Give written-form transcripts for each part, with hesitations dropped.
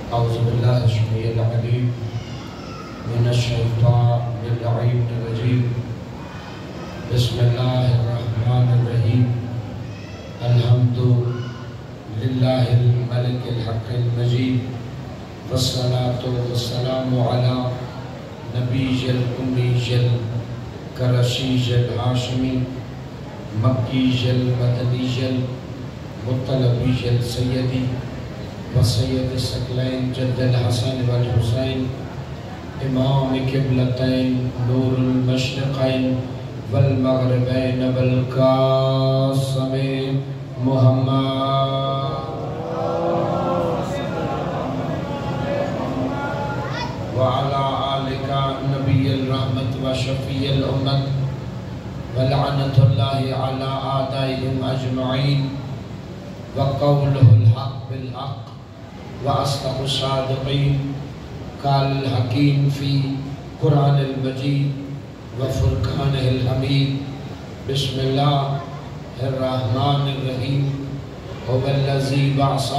اعوذ باللہ السمیع العلیم من الشیطان اللعین الرجیم بسم اللہ الرحمن الرحیم الحمد للہ الملک الحق المجید والصلاة والسلام علی نبی الامی القرشی الہاشمی مکی المدنی المطلبی السیدی وسید الثقلین جد الحسن والحسین امام قبلتین نور المشرقین والمغربین والقاسم محمد وعلى آلک نبی الرحمت وشفیع الامت ولعنت اللہ علی آدائهم اجمعین وقولہ الحق بالحق وأصدق الصادقين قال الحكيم في قرآن المجيد وفرقانه الحميد بسم الله الرحمن الرحيم هو الذي بعث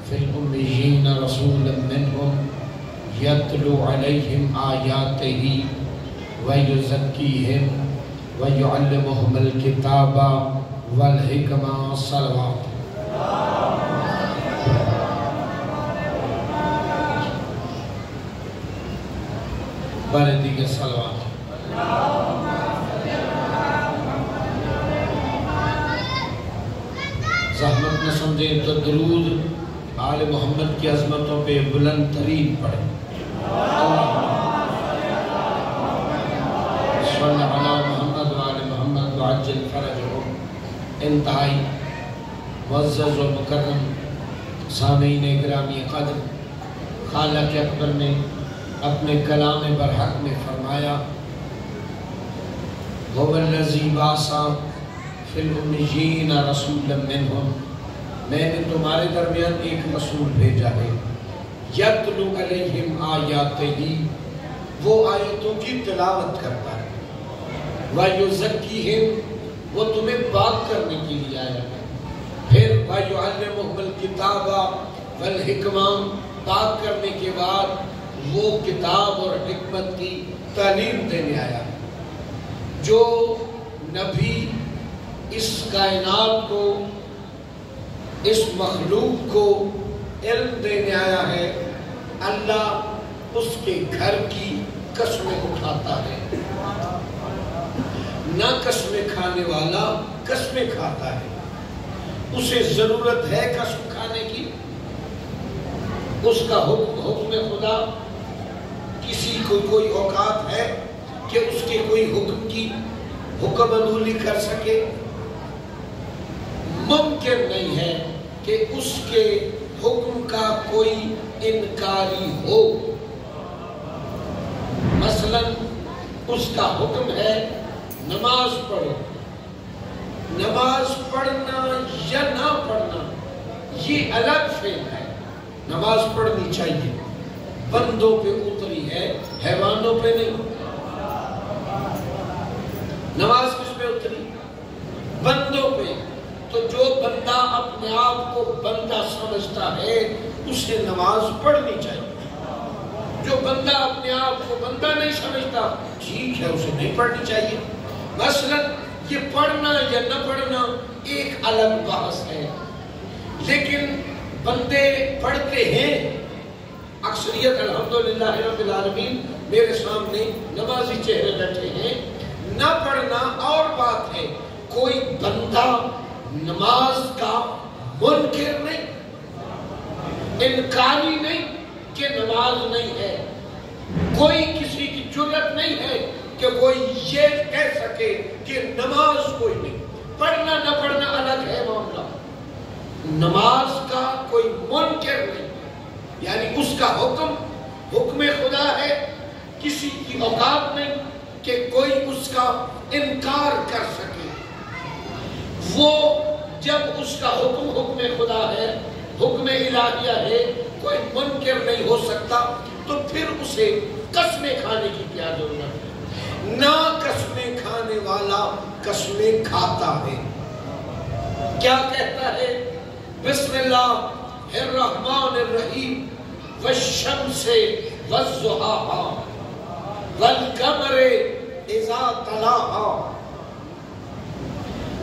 في الأميين رسولا منهم يتلو عليهم آياته ويزكيهم ويعلمهم الكتاب والحكمة الصلوات بارے دیگر صلوات زحمت نہ سمجھیں تو درود آل محمد کی عظمتوں پہ بلند ترین پڑھیں صلی علی محمد و آل محمد وعجل فرجہم انتہائی معزز و مکرم سامعین گرامی قدر خالق اکبر نے اپنے کلام برحق میں فرمایا هو الذی بعث فی الأمیین رسولا منہم میں نے تمہارے درمیان ایک رسول بھیجا ہے یتلو علیہم آیاتہ وہ آیتوں کی تلاوت کرتا ہے وَيُزَكِّيهِمْ وہ تمہیں پاک کرنے کے لیے آیا ہے پھر وَيُعَلِّمُهُمُ الْكِتَابَ وَالْحِكْمَةَ پاک کرنے کے بعد وہ کتاب اور حکمت کی تعلیم دینے آیا جو نبی اس کائنات کو اس مخلوق کو علم دینے آیا ہے اللہ اس کے گھر کی قسمیں اٹھاتا ہے نہ قسمیں کھانے والا قسمیں کھاتا ہے اسے ضرورت ہے قسم کھانے کی اس کا حکم خدا کسی کو کوئی اوقات ہے کہ اس کے کوئی حکم کی حکم عملی کر سکے ممکن نہیں ہے کہ اس کے حکم کا کوئی انکاری ہو مثلا اس کا حکم ہے نماز پڑھو نماز پڑھنا یا نہ پڑھنا یہ الگ فعل ہے نماز پڑھنی چاہیے بندوں پہ اتری ہے حیوانوں پہ نہیں نماز کس پہ اتری بندوں پہ تو جو بندہ اپنے آپ کو بندہ سمجھتا ہے اسے نماز پڑھنی چاہیے جو بندہ اپنے آپ کو بندہ نہیں سمجھتا ٹھیک ہے اسے نہیں پڑھنی چاہیے مثلا یہ پڑھنا یا نہ پڑھنا ایک الگ بحث ہے لیکن بندے پڑھتے ہیں اکثریت الحمدللہ رب العالمین میرے سامنے نمازی چہرے بیٹھے ہیں نہ پڑھنا اور بات ہے کوئی بندہ نماز کا منکر نہیں انکاری نہیں کہ نماز نہیں ہے کوئی کسی کی جرات نہیں ہے کہ کوئی یہ کہہ سکے کہ نماز کوئی نہیں پڑھنا نہ پڑھنا الگ ہے معاملہ نماز کا کوئی منکر نہیں یعنی اس کا حکم خدا ہے کسی کی اوقات نہیں کہ کوئی اس کا انکار کر سکے وہ جب اس کا حکم خدا ہے حکم الہیہ ہے کوئی منکر نہیں ہو سکتا تو پھر اسے قسمیں کھانے کی کیا ضرورت ہے نہ قسمیں کھانے والا قسمیں کھاتا ہے کیا کہتا ہے بسم اللہ الرحمن الرحیم والشمس والضحاہا والقمر اذا تلاہا۔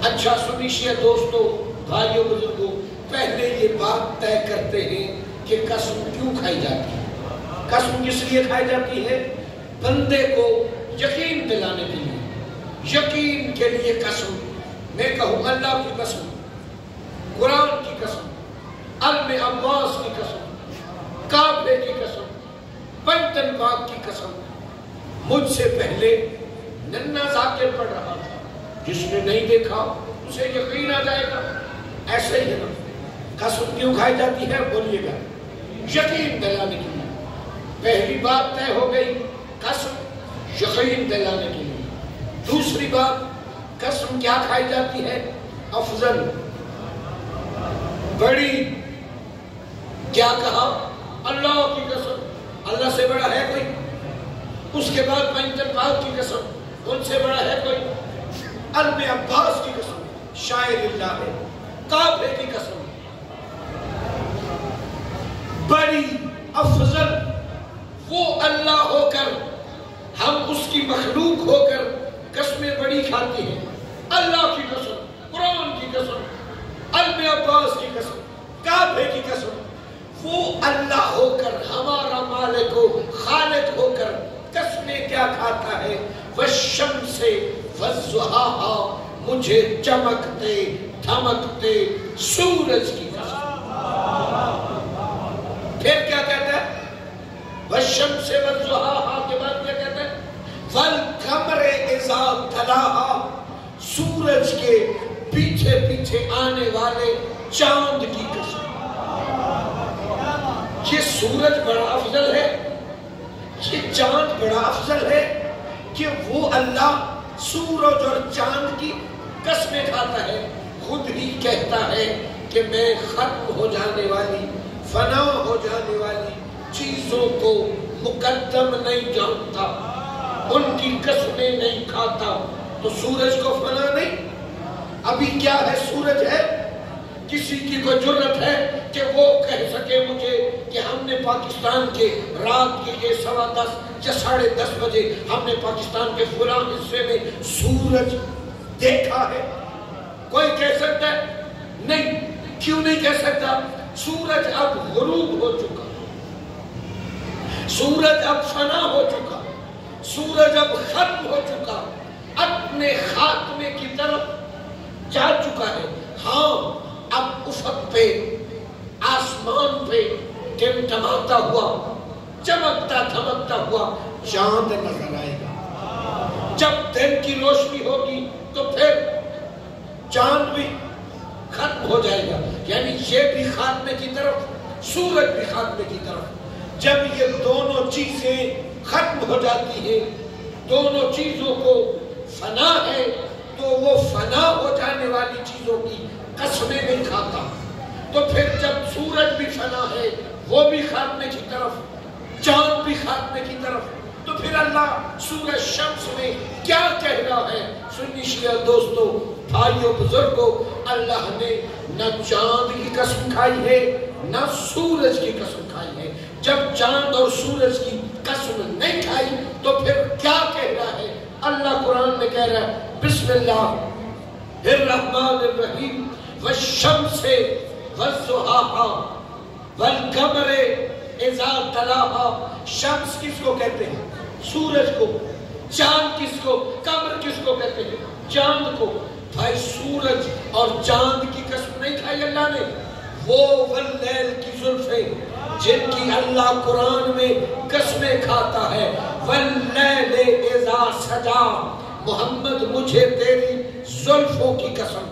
اچھا سنیے دوستو، بھائیوں بزرگوں، پہلے یہ بات طے کرتے ہیں کہ قسم کیوں کھائی جاتی ہے۔ قسم کس لیے کھائی جاتی ہے؟ بندے کو یقین دلانے کے لیے، یقین کے لیے قسم۔ میں کہوں اللہ کی قسم، قرآن کی قسم، علم عباس کی قسم، کعبے کی قسم، پنجتن پاک کی قسم، مجھ سے پہلے ننھا ذاکر پڑھ رہا تھا، جس نے نہیں دیکھا اسے یقین آ جائے گا۔ ایسے ہی ہے نا، قسم کیوں کھائی جاتی ہے؟ بولیے گا، یقین دلانے کے لیے۔ پہلی بات طے ہو گئی، قسم یقین دلانے کے لیے۔ دوسری بات، قسم کیا کھائی جاتی ہے؟ افضل، بڑی۔ کیا کہا؟ اللہ کی قسم، اللہ سے بڑا ہے کوئی؟ اس کے بعد پنجتن پاک کی قسم، ان سے بڑا ہے کوئی؟ علم عباس کی قسم، شاعر اللہ ہے، کعبے کی قسم، بڑی افضل وہ اللہ ہو کر ہم اس کی مخلوق ہو کر قسمیں بڑی کھاتے ہیں۔ اللہ کی قسم، قرآن کی قسم، علم عباس کی قسم، کعبے کی قسم، وہ اللہ ہو کر ہمارا مالک و خالق ہو کر قسمیں کیا کھاتا ہے؟ والشمس والضحاہا، مجھے چمکتے دھمکتے سورج کی قسم۔ پھر کیا کہتا ہے؟ والشمس والضحاہا کے بعد کیا کہتا ہے؟ والقمر اذا تلاہا، سورج کے پیچھے پیچھے آنے والے چاند کی قسم۔ یہ سورج بڑا افضل ہے، یہ چاند بڑا افضل ہے کہ وہ اللہ سورج اور چاند کی قسمیں کھاتا ہے۔ خود ہی کہتا ہے کہ میں ختم ہو جانے والی، فنا ہو جانے والی چیزوں کو مقدم نہیں جانتا، ان کی قسمیں نہیں کھاتا۔ تو سورج کو فنا نہیں، ابھی کیا ہے؟ سورج ہے۔ کسی کی کوئی جرت ہے کہ وہ کہہ سکے مجھے کہ ہم نے پاکستان کے رات کے یہ 10:15 یا 10:30 بجے ہم نے پاکستان کے فلاں حصے میں سورج دیکھا ہے؟ کوئی کہہ سکتا ہے؟ نہیں۔ کیوں نہیں کہہ سکتا؟ سورج اب غروب ہو چکا، سورج اب فنا ہو چکا، سورج اب ختم ہو چکا، اپنے خاتمے کی طرف جا چکا ہے۔ ہاں، اب افق پہ، آسمان پہ ٹمٹماتا ہوا، چمکتا دھمکتا ہوا چاند نظر آئے گا۔ جب دن کی روشنی ہوگی تو پھر چاند بھی ختم ہو جائے گا، یعنی یہ بھی خاتمے کی طرف، سورج بھی خاتمے کی طرف۔ جب یہ دونوں چیزیں ختم ہو جاتی ہیں، دونوں چیزوں کو فنا ہے، تو وہ فنا ہو جانے والی چیزوں کی قسمیں نہیں کھاتا۔ تو پھر جب سورج بھی فنا ہے، وہ بھی خاتمے کی طرف، چاند بھی خاتمے کی طرف، تو پھر اللہ سورج شمس میں کیا کہہ رہا ہے؟ سنیے دوستو، بھائیوں بزرگوں، اللہ نے نہ چاند کی قسم کھائی ہے نہ سورج کی قسم کھائی ہے۔ جب چاند اور سورج کی قسم نہیں کھائی تو پھر کیا کہہ رہا ہے؟ اللہ قرآن میں کہہ رہا ہے، بسم اللہ الرحمن الرحیم، والشمس والضحاہا والقمر اذا تلاہا۔ شمس کس کو کہتے ہیں؟ سورج کو۔ چاند کس کو؟ قمر کس کو کہتے ہیں؟ چاند کو۔ بھائی سورج اور چاند کی قسم نہیں کھائی اللہ نے، وہ واللیل کی زلفیں جن کی اللہ قرآن میں قسمیں کھاتا ہے، واللیل اذا سجا، محمد مجھے تیری زلفوں کی قسم۔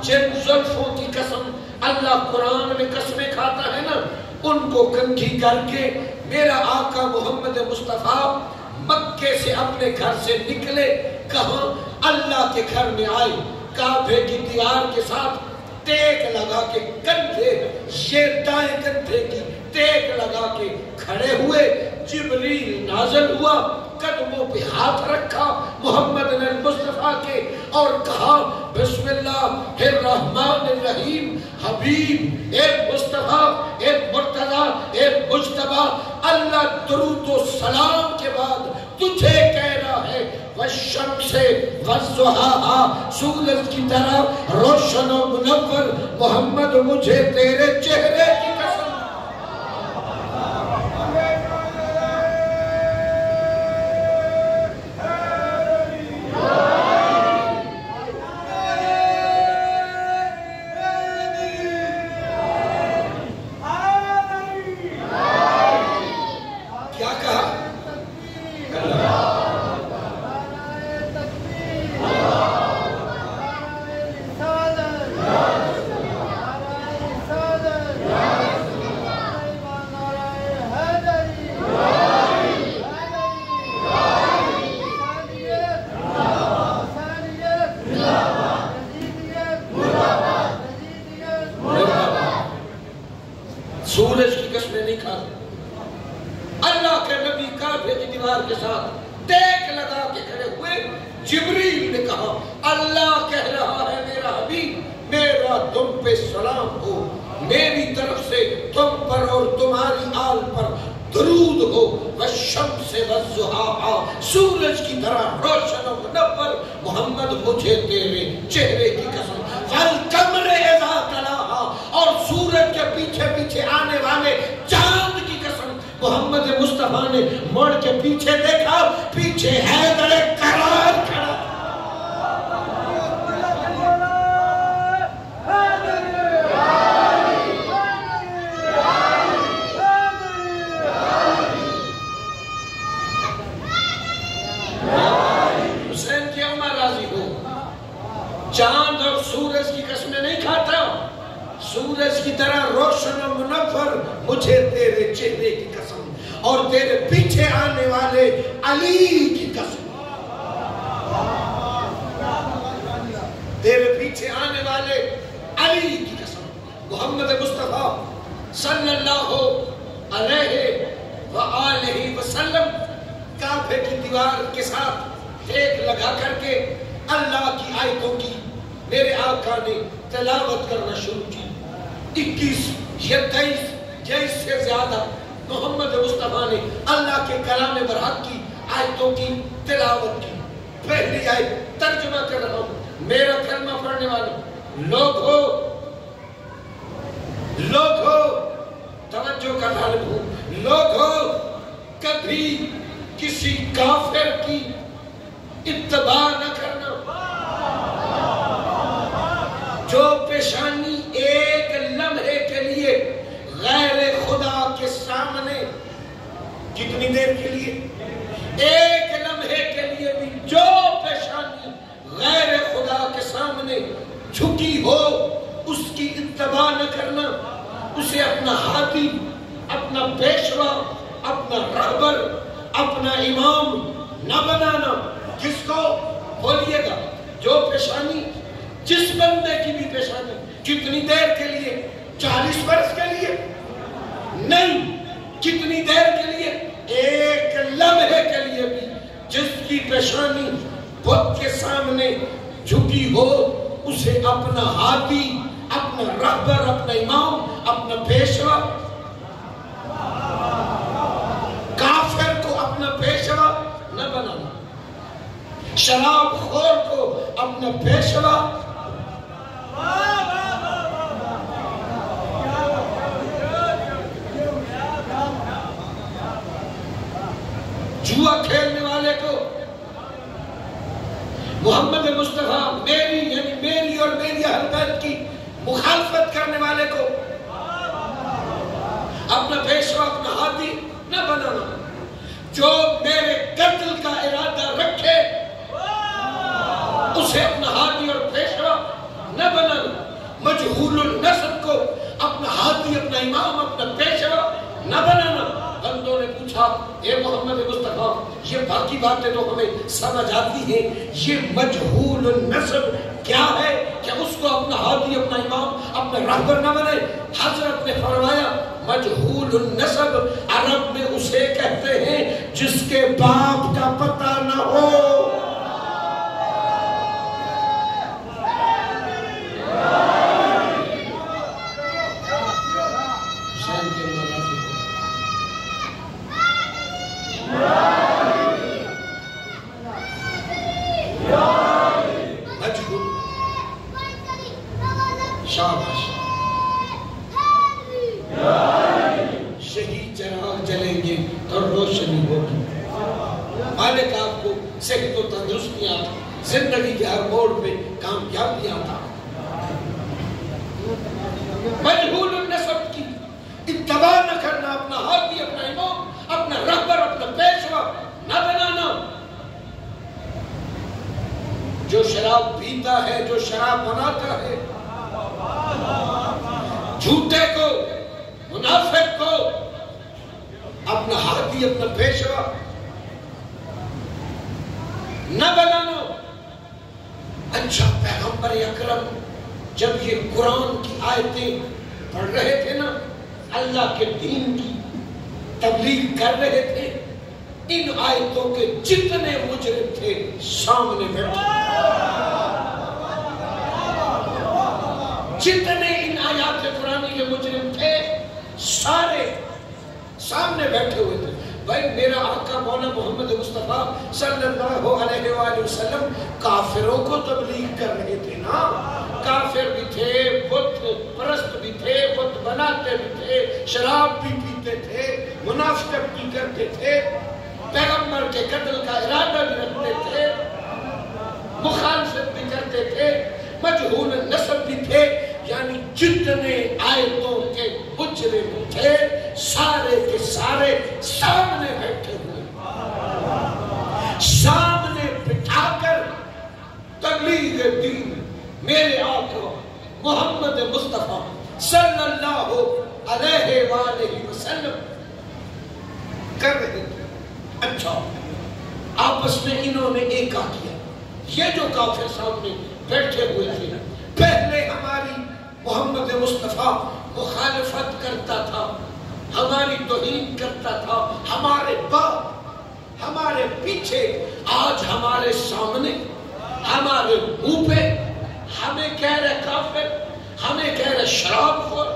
جن زلفوں کی قسم اللہ قرآن میں قسمیں کھاتا ہے نا، ان کو کنگھی کر کے میرا آقا محمد مصطفیٰ مکے سے اپنے گھر سے نکلے، کہاں؟ اللہ کے گھر میں آئے، کعبے کی دیوار کے ساتھ ٹیک لگا کے کندھے، یہ دائیں کندھے کی ٹیک لگا کے کھڑے ہوئے، جبریل نازل ہوا، قدموں پہ ہاتھ رکھا محمد مصطفیٰ کے اور کہا بسم اللہ الرحمن الرحیم، حبیب اے مصطفیٰ اے مرتضیٰ اے مجتبیٰ اللہ درود و سلام کے بعد تجھے کہہ رہا ہے والشمس والضحاہا، سورج کی طرح روشن و منور محمد مجھے تیرے چہرے کی قسم۔ سورج کی قسمیں نہیں کھاتے۔ اللہ کے نبی کعبے کی دیوار کے ساتھ ٹیک لگا کے کھڑے ہوئے، جبریل نے کہا اللہ کہہ رہا ہے میرا حبیب میرا تم پہ سلام ہو، میری طرف سے تم پر اور تمہاری آل پر درود ہو، والشمس والضحاہا، سورج کی طرح روشن و منور محمد مجھے تیرے چہرے کی قسم، والقمر اذا تلاہا، اور سورج کے پیچھے پیچھے آنے والے چاند کی قسم۔ محمد مصطفیٰ نے مڑ کے پیچھے دیکھا، پیچھے حیدر کرار کھڑا۔ حسین کی اماں راضی ہو، چاند اور سورج کی قسمیں نہیں کھاتا، سورج کی طرح روشن و منور مجھے تیرے چہرے کی قسم، اور تیرے پیچھے آنے والے علی کی قسم، تیرے پیچھے آنے والے علی کی قسم۔ محمد مصطفیٰ صلی اللہ علیہ وآلہ وسلم کعبے کی دیوار کے ساتھ ٹیک لگا کر کے اللہ کی آیتوں کی میرے آقا نے تلاوت کرنا شروع کی۔ 21 یا 23 سے زیادہ محمد مصطفیٰ نے اللہ کے کلام برحق کی آیتوں کی تلاوت کی۔ پہلی آیت ترجمہ کر رہا ہوں، میرا کلمہ پڑھنے والوں لوگو توجہ کا طالب ہوں، لوگو کبھی کسی کافر کی اتباع نہ کرنا جو پیشانی ایک لمحے کے لیے غیر خدا کے سامنے، کتنی دیر کے لیے؟ ایک لمحے کے لیے بھی جو پیشانی غیر خدا کے سامنے جھکی ہو اس کی اتباع نہ کرنا، اسے اپنا ہادی، اپنا پیشوا، اپنا رہبر، اپنا امام نہ بنانا۔ کس کو بولیے گا؟ جو پیشانی، جس بندے کی بھی پیشانی کتنی دیر کے لیے؟ 40 برس کے لیے نہیں، کتنی دیر کے لیے؟ ایک لمحے کے لیے بھی جس کی پیشانی بت کے سامنے جھکی ہو اسے اپنا ہادی، اپنا رہبر، اپنا امام، اپنا پیشوا، کافر کو اپنا پیشوا نہ بنانا، شراب خور کو اپنا پیشوا، جوا کھیلنے والے کو، محمد مصطفیٰ میری یعنی میری اور میری اہل بیت کی مخالفت کرنے والے کو اپنا پیشوا، اپنا ہادی نہ بنانا، جو میرے قتل کا ارادہ رکھے اسے اپنا ہادی اور پیشوا نہ بنانا، مجہول النسب کو اپنا ہادی، اپنا امام، اپنا پیشوا نہ بنانا۔ بندوں نے پوچھا اے محمد مصطفیٰ یہ باقی باتیں تو ہمیں سمجھ آتی ہیں، یہ مجہول النسب کیا ہے کہ اس کو اپنا ہادی، اپنا امام، اپنا رہبر نہ بنائے؟ حضرت نے فرمایا مجہول النسب عرب میں اسے کہتے ہیں جس کے باپ کا پتہ نہ ہو۔ گے تو روشنی ہوگی۔ مالک آپ کو صحت و تندرستیاں، زندگی کے ہر موڑ پہ کامیابیاں تھا۔ مجہول النسب کی اتباع نہ کرنا، اپنا ہادی، اپنا امام، اپنا رہبر، اپنا پیشوا نہ بنانا۔ جو شراب پیتا ہے، جو شراب بناتا ہے، جھوٹے کو، منافق کو اپنا ہادی، اپنا پیشوا نہ بنانا۔ اچھا پیغمبر اکرم جب یہ قرآن کی آیتیں پڑھ رہے تھے نا، اللہ کے دین کی تبلیغ کر رہے تھے، ان آیتوں کے جتنے مجرم تھے سامنے بیٹھے، جتنے ان آیات قرآن کے مجرم تھے سارے سامنے بیٹھے ہوئے تھے۔ بھائی میرا آقا مولا محمد مصطفیٰ صلی اللہ علیہ وآلہ وسلم کافروں کو تبلیغ کر رہے تھے نا۔ کافر بھی تھے، بت پرست بھی تھے، بت بناتے بھی تھے، شراب بھی پیتے تھے، منافقت بھی کرتے تھے، پیغمبر کے قتل کا ارادہ بھی رکھتے تھے، مخالفت بھی کرتے تھے، مجہول نسب بھی تھے۔ یعنی جتنے آیتوں کے مجرم تھے سارے کے سارے سامنے بیٹھے ہوئے، سامنے بٹھا کر تبلیغ دین میرے آقا محمد مصطفیٰ صلی اللہ علیہ وآلہ وسلم کر رہے تھے۔ اچھا آپس میں انہوں نے ایکا کیا، یہ جو کافر سامنے بیٹھے ہوئے تھے پہلے ہماری محمد مصطفیٰ مخالفت کرتا تھا، ہماری توہین کرتا تھا، ہمارے باپ ہمارے پیچھے، آج ہمارے سامنے ہمارے منہ پہ ہمیں کہہ رہے کافر، ہمیں کہہ رہے شراب خور،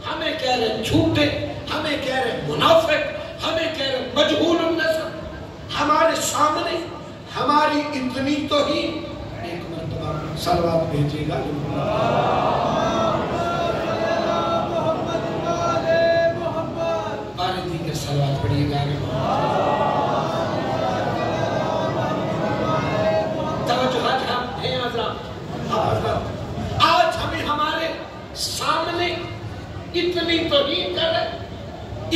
ہمیں کہہ رہے جھوٹے، ہمیں کہہ رہے منافق، ہمیں کہہ رہے مجہول النسب، ہمارے سامنے ہماری اتنی توہین۔ ایک مرتبہ صلوات بھیجیے گا باردی کے صلوات پڑھیے گا۔ توجہ ہے آج ہمیں ہمارے سامنے اتنی توہین کر رہے،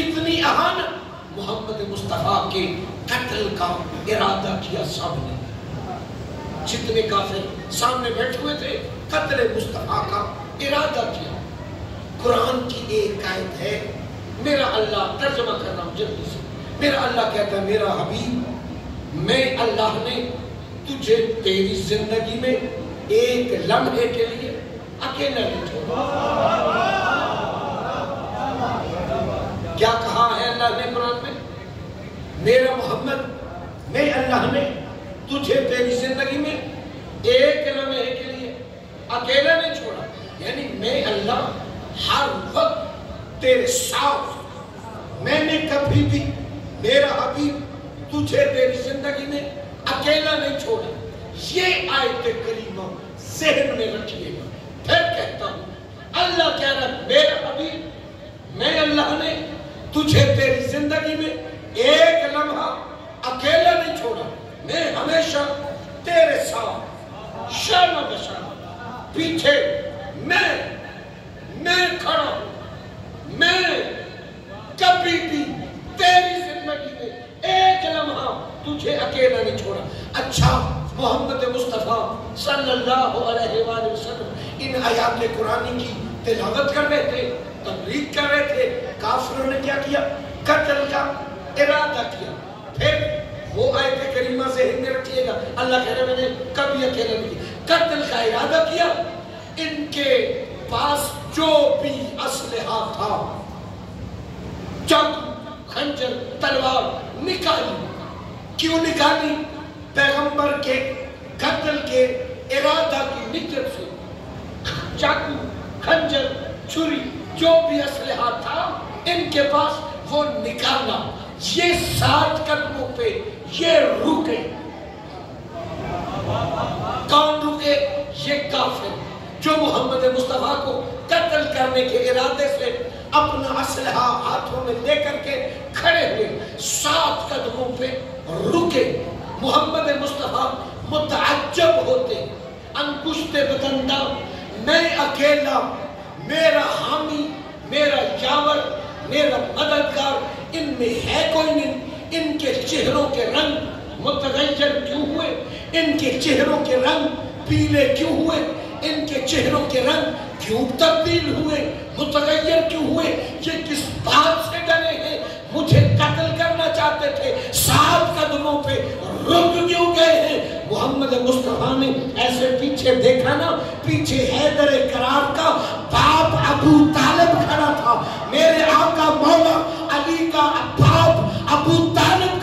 اتنی اہانت، محمد مصطفیٰ کے قتل کا ارادہ کیا سامنے، جتنے کافر سامنے بیٹھے ہوئے تھے قتل مصطفیٰ کا ارادہ کیا۔ قرآن کی ایک آیت ہے، میرا اللہ ترجمہ کر رہا ہوں جلدی سے، میرا اللہ کہتا ہے میرا حبیب میں اللہ نے تجھے تیری زندگی میں ایک لمحے کے لیے اکیلا نہیں چھوڑا۔ کیا کہا ہے اللہ نے قرآن میں؟ میرا محمد میں اللہ نے تجھے تیری زندگی میں ایک لمحے کے لیے اکیلا نہیں چھوڑا، یعنی میں اللہ ہر وقت تیرے ساتھ، میں نے کبھی بھی میرا حبیب تجھے تیری زندگی میں اکیلا نہیں چھوڑا۔ یہ آیت کریمہ ذہن میں رکھیے گا۔ پھر کہتا ہوں اللہ کہہ رہا ہے میرا حبیب میں اللہ نے تجھے تیری زندگی میں ایک لمحہ اکیلا نہیں چھوڑا، میں ہمیشہ تیرے ساتھ شانہ بشانہ پیچھے میں کھڑا ہوں، میں کبھی بھی تیری زندگی میں ایک لمحہ تجھے اکیلا نہیں چھوڑا۔ اچھا محمد مصطفیٰ صلی اللہ علیہ وآلہ وسلم ان آیات قرآن کی تلاوت کر رہے تھے، تبلیغ کر رہے تھے، کافروں نے کیا کیا؟ قتل کا ارادہ کیا۔ پھر وہ آیت کریمہ ذہن میں رکھیے گا، اللہ کہہ رہے میں نے کبھی اکیلا نہیں کیا، قتل کا ارادہ کیا۔ ان کے پاس جو بھی اسلحہ تھا، چاقو، خنجر، تلوار نکالی۔ کیوں نکالی؟ پیغمبر کے قتل کے ارادہ کی نجت سے چاقو، خنجر، چھری، جو بھی اسلحہ تھا ان کے پاس وہ نکالا۔ یہ 7 قدموں پہ یہ رکے۔ کون رکے؟ یہ کافر جو محمد مصطفیٰ کو قتل کرنے کے ارادے سے اپنا اسلحہ ہاتھوں میں لے کر کے کھڑے ڈرتے ہوئے 7 قدموں پہ رکے. محمد مصطفیٰ متعجب ہوتے، انگشت بتندہ، میں اکیلا، میرا حامی، میرا یاور، میرا مددگار ان میں ہے کوئی نہیں. ان کے چہروں کے رنگ متغیر کیوں ہوئے؟ ان کے چہروں کے رنگ پیلے کیوں ہوئے؟ ان کے چہروں کے رنگ کیوں تبدیل ہوئے؟ متغیر کیوں ہوئے؟ یہ کس بات سے ڈرے ہیں؟ مجھے قتل کرنا چاہتے تھے، 7 قدموں پہ رک کیوں گئے ہیں؟ محمد مصطفیٰ نے ایسے پیچھے دیکھا نا، پیچھے حیدر کرار کا باپ ابو طالب کھڑا تھا. میرے آقا مولا علی کا باپ ابو طالب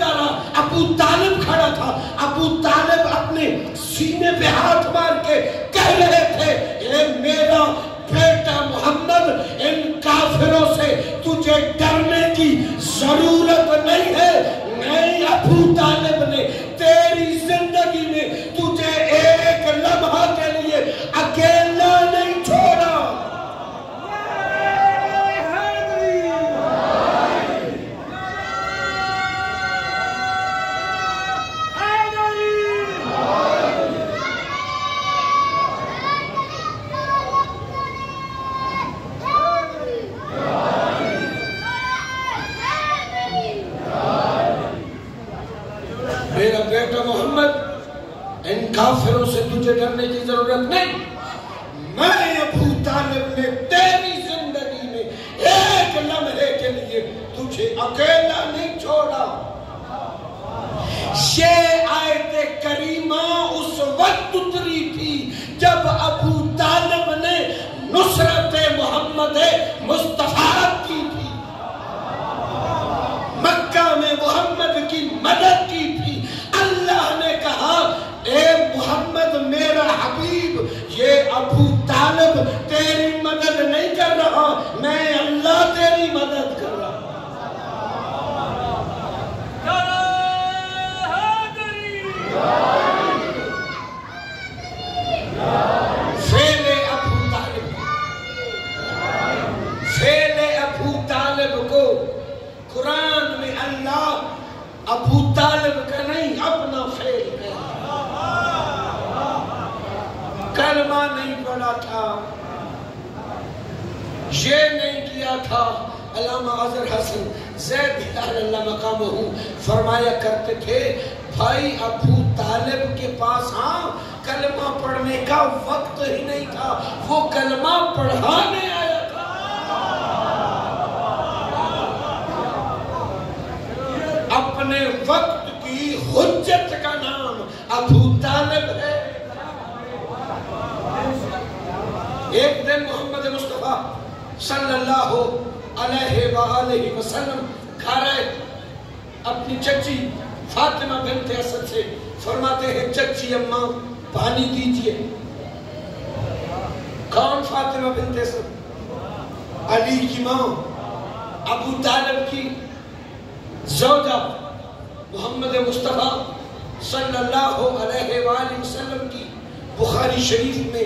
کھڑا تھا. ابو طالب اپنے سینے پہ ہاتھ مار کے کہہ رہے تھے، اے میرا بیٹا محمد، ان کافروں سے تجھے ڈرنے کی ضرورت نہیں ہے. میں ابو طالب نے تیری زندگی میں تجھے ایک لمحہ کے لیے اکیلا نہیں چھوڑا. میرا بیٹا محمد، ان کافروں سے تجھے ڈرنے کی ضرورت نہیں. میں ابو طالب نے تیری زندگی میں ایک لمحے کے لیے تجھے اکیلا نہیں چھوڑا. یہ آیت کریمہ اس وقت اتری تھی جب ابو طالب نے نصرت محمد مصطفیٰ کی تھی، مکہ میں محمد کی مدد کی تھی. اللہ نے کہا، اے محمد میرا حبیب، یہ ابو طالب تیری مدد نہیں کر رہا، میں اللہ تیری مدد کر رہا. فعل ابو طالب کو قرآن میں اللہ ابو طالب کا نہیں اپنا فعل ہے. کلمہ نہیں پڑھا تھا، یہ نہیں کیا تھا. علامہ اظہر حسن زید اللہ مقامہ فرمایا کرتے تھے، بھائی ابو طالب کے پاس ہاں کلمہ پڑھنے کا وقت ہی نہیں تھا، وہ کلمہ پڑھانے آیا تھا. اپنے وقت کی حجت کا نام ابو طالب ہے. ایک دن محمد مصطفیٰ صلی اللہ علیہ وآلہ وسلم کھا رہے اپنی چچی فاطمہ بنت اسد سے. فرماتے ہیں، چچی اماں پانی دیجئے. کون فاطمہ بنت اسد؟ علی کی ماں، ابو طالب کی زوجہ. محمد مصطفیٰ صلی اللہ علیہ وآلہ وسلم کی بخاری شریف میں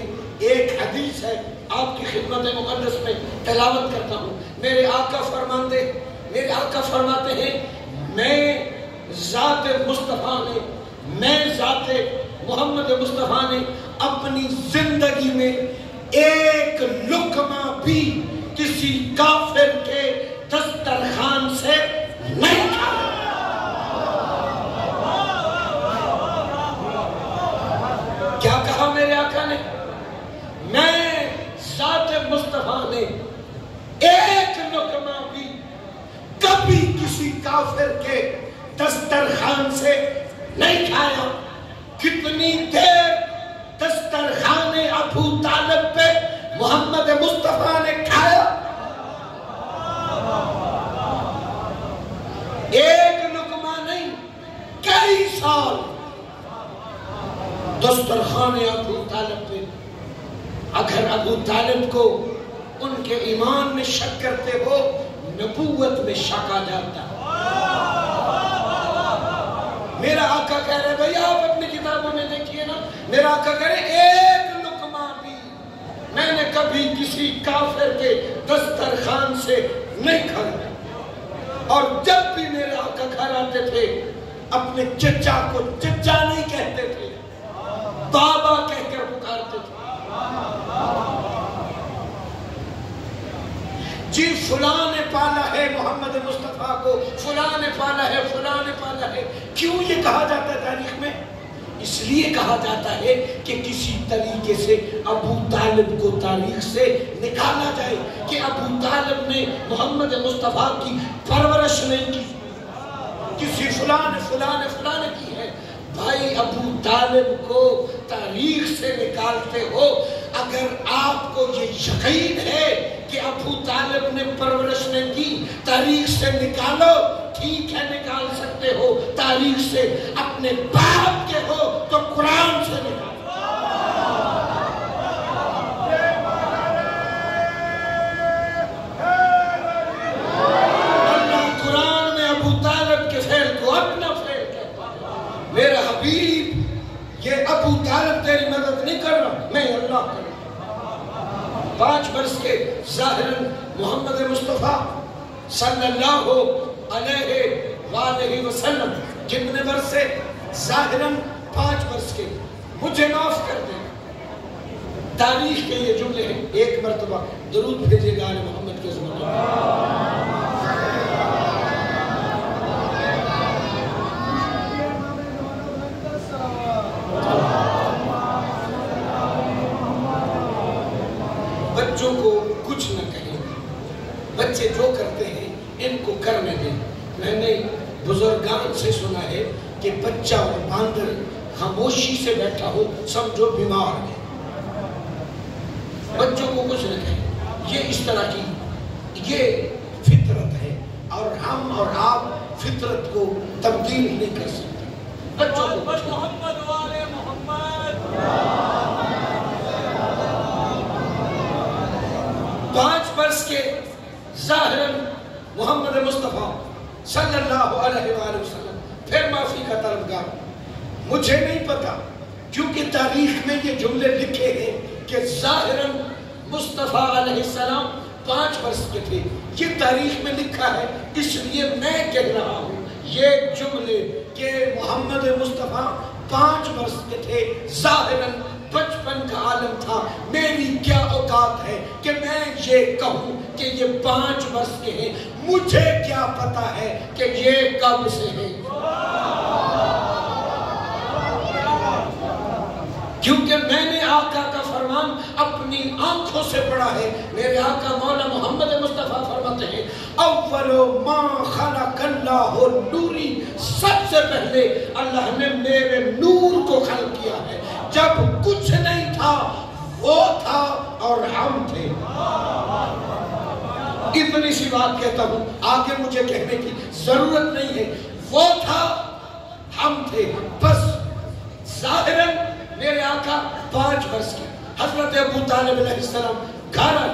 ایک حدیث ہے، آپ کی خدمت مقدس میں تلاوت کرتا ہوں. میرے آقا فرماتے ہیں، میں ذات محمد مصطفیٰ نے اپنی زندگی میں ایک لقمہ بھی کسی کافر کے دسترخوان سے نہیں کھایا. کیا کہا میرے آقا نے؟ میں ذات مصطفیٰ نے ایک لقمہ بھی کبھی کسی کافر کے دسترخوان سے نہیں کھایا. کتنی دیر دسترخوان ابو طالب پہ محمد مصطفیٰ نے کھایا؟ ایک لقمہ نہیں، کئی سال دسترخوان ابو طالب پہ. اگر ابو طالب کو ان کے ایمان میں شک کرتے ہو، نبوت میں شک آ جاتا. میرا آقا کہہ رہے بھئی آپ اپنی کتابوں میں دیکھئے نا، میرا آقا کہہ رہے ایک لقمہ بھی میں نے کبھی کسی کافر کے دسترخوان سے نہیں کھایا. اور جب بھی میرے آتے تھے اپنے چچا کو چچا نہیں کہتے تھے، بابا کہہ کر پکارتے تھے. جی فلاں نے پالا ہے محمد مصطفیٰ کو، فلاں نے پالا ہے، فلاں نے پالا ہے. کیوں یہ کہا جاتا ہے تاریخ میں؟ اس لیے کہا جاتا ہے کہ کسی طریقے سے ابو طالب کو تاریخ سے نکالا جائے کہ ابو طالب نے محمد مصطفیٰ کی پرورش نہیں کی، کسی فلاں نے کی ہے. بھائی ابو طالب کو تاریخ سے نکالتے ہو، اگر آپ کو یہ یقین ہے کہ ابو طالب نے پرورش نہیں کی، تاریخ سے نکالو. ٹھیک ہے نکال سکتے ہو تاریخ سے، اپنے باپ کے ہو تو قرآن سے نکالو. اللہ قرآن میں ابو طالب کے فعل کو اپنا فعل کہتا ہے. میرا حبیب یہ ابو طالب تیری مدد نہیں کر رہا، میں اللہ کر رہا. 5 برس کے ظاہراً محمد مصطفیٰ صلی اللہ علیہ وآلہ وسلم کتنے برس سے؟ ظاہراً 5 برس کے. مجھے معاف کر دیں، تاریخ کے یہ جملے ہیں. ایک مرتبہ درود بھیجے گا آل محمد کے زمانے. بچوں کو کچھ نہ کہیں، بچے جو کرتے ہیں ان کو کرنے دیں. میں نے بزرگان سے سنا ہے کہ بچہ اور باندر خاموشی سے بیٹھا ہو سمجھو بیمار ہے. بچوں کو کچھ نہ کہیں، یہ اس طرح کی یہ فطرت ہے، اور ہم اور آپ فطرت کو تبدیل نہیں کر سکتے. بچوں کو محمد والے محمد 5 برس کے ظاہراً محمد مصطفیٰ صلی اللہ علیہ وآلہ وسلم پھر معافی کا طلبگار. مجھے نہیں پتا کیونکہ تاریخ میں یہ جملے لکھے ہیں کہ ظاہراً مصطفیٰ علیہ السلام 5 برس کے تھے. یہ تاریخ میں لکھا ہے، اس لیے میں کہہ رہا ہوں یہ جملے کہ محمد مصطفیٰ 5 برس کے تھے، ظاہراً 55 کا عالم تھا. میری کیا اوقات ہے کہ میں یہ کہوں کہ یہ 5 برس کے ہیں؟ مجھے کیا پتا ہے کہ یہ کب سے ہیں؟ کیونکہ میں نے آقا کا فرمان اپنی آنکھوں سے پڑھا ہے. میرے آقا مولا محمد مصطفیٰ فرماتے ہیں اول ما خلق اللہ نوری، سب سے پہلے اللہ نے میرے نور کو خلق کیا ہے. جب کچھ نہیں تھا وہ تھا اور ہم تھے. اتنی سی بات کہتا ہوں، آگے مجھے کہنے کی ضرورت نہیں ہے. وہ تھا ہم تھے بس. ظاہراً میرے آقا 5 برس کے. حضرت ابو طالب علیہ السلام گھر آئے،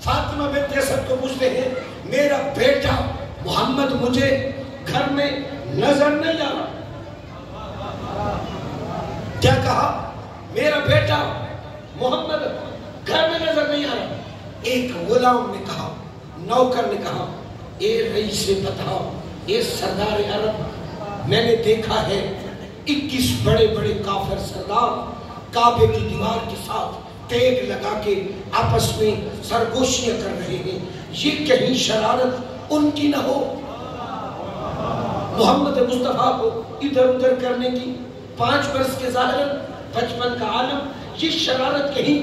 فاطمہ بنت اسد کو پوچھتے ہیں میرا بیٹا محمد مجھے گھر میں نظر نہیں آ رہا. کیا کہا؟ میرا بیٹا محمد گھر میں نظر نہیں آ رہا. ایک غلام نے کہا، نوکر نے کہا اے رئیس بتاؤ، اے سردار عرب، میں نے دیکھا ہے 21 بڑے بڑے کافر سردار کعبے کی دیوار کے ساتھ ٹیک لگا کے آپس میں سرگوشیاں کر رہے ہیں. یہ کہیں شرارت ان کی نہ ہو؟ محمد مصطفیٰ کو ادھر ادھر کرنے کی. 5 برس کے ظاہر 55 کا عالم، یہ شرارت کہیں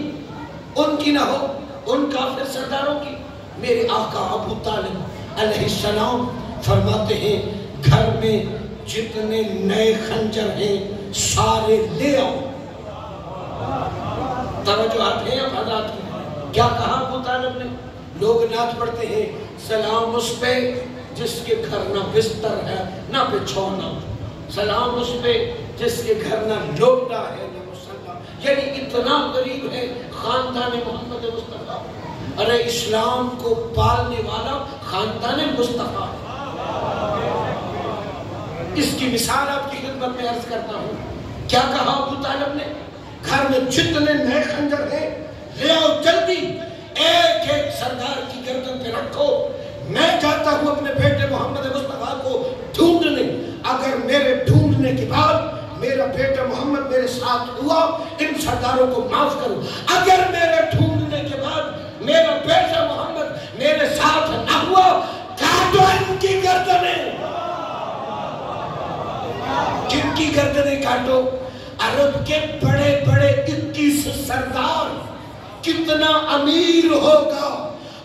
ان کی نہ ہو، ان کافر سرداروں کی؟ میرے آقا ابو طالب علیہ السلام فرماتے ہیں گھر میں جتنے نئے خنجر ہیں سارے لے آؤ. توجہ آتے ہیں حضرات کی. کیا کہا ابو طالب نے؟ لوگ نعت پڑھتے ہیں سلام اس پہ جس کے گھر نہ بستر ہے نہ بچھونا، سلام اس پہ جس کے گھر نہ لوٹا ہے نہ مسلح. یعنی اتنا قریب ہے خاندان محمد مصطفیٰ. ارے اسلام کو پالنے والا خاندان مصطفیٰ ہے. اس کی مثال آپ کی خدمت میں عرض کرتا ہوں. کیا کہا ابو طالب نے؟ گھر میں جتنے نئے خنجر ہیں لے آؤ جلدی، ایک ایک سردار کی گردن پہ رکھو. میں چاہتا ہوں اپنے بیٹے محمد مصطفیٰ کو ڈھونڈنے. ساتھ ہوا ان سرداروں کو معاف کرو. اگر میرے ڈھونڈنے کے بعد میرا بیٹا محمد میرے ساتھ نہ ہوا کاٹو ان کی گردنیں. جن کی گردنیں کاٹو؟ عرب کے بڑے بڑے 21 سردار. کتنا امیر ہوگا